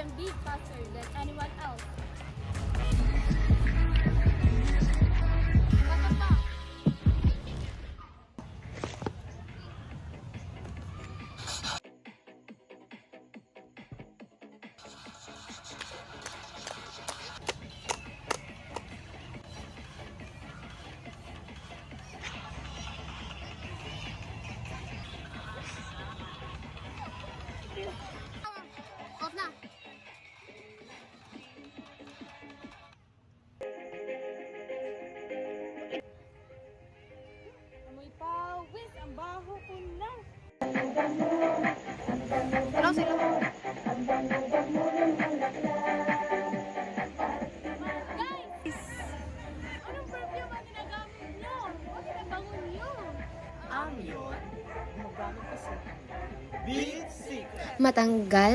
can be faster than anyone else. Baka pa. Off na. Amoy pawis, ang baho ko na. Ano sila? Guys! Anong perfume ang ginagamit niyo? Bakit ang bango niyo? Yun. Gumagamit kasi. Big secret.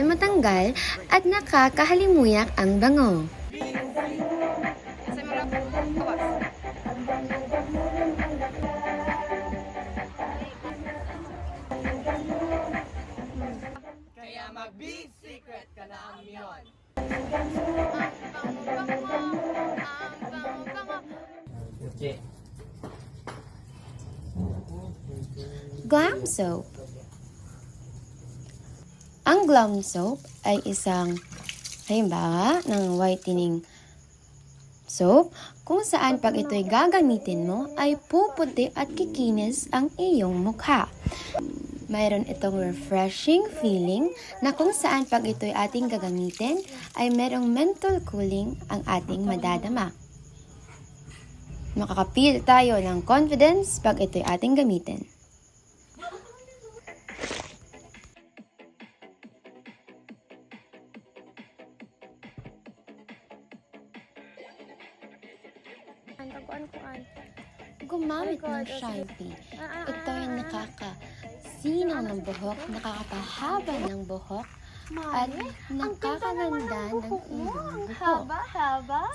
Matanggal at nakakahalimuyak ang bango. Sa mga kawas. Kaya mag-big secret ka na ang yun. Okay. Glam soap. Ang glam soap ay isang halimbawa ng whitening soap kung saan pag ito'y gagamitin mo ay puputi at kikinis ang iyong mukha. Mayroon itong refreshing feeling na kung saan pag ito'y ating gagamitin ay merong mental cooling ang ating madadama. Makakapil tayo ng confidence pag ito'y ating gamitin. Gumamit ng Shopee. Ito ay nakakasinaw ng buhok, nakakapahaba ng buhok, at nakakaganda ng iyong buhok.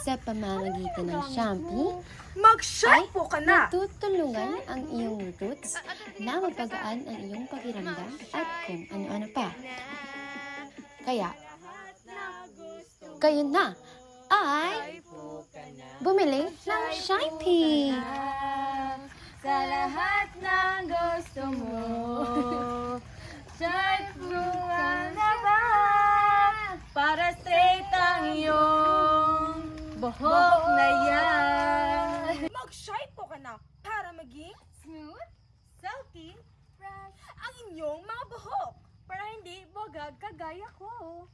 Sa pamamagitan ng shampoo, Mag-shampoo ka na! natutulungan ang iyong roots na mapagaan ang iyong pakiramdam at kung ano-ano pa. Kaya, kayo na ay bumili ng Shopee! Sa lahat ng gusto mo, shampoo na ba? Para straight ang iyong buhok na yan. Mag-shampoo ka na para maging Smooth, silky, fresh, ang inyong mga buhok. para hindi bogag kagaya ko.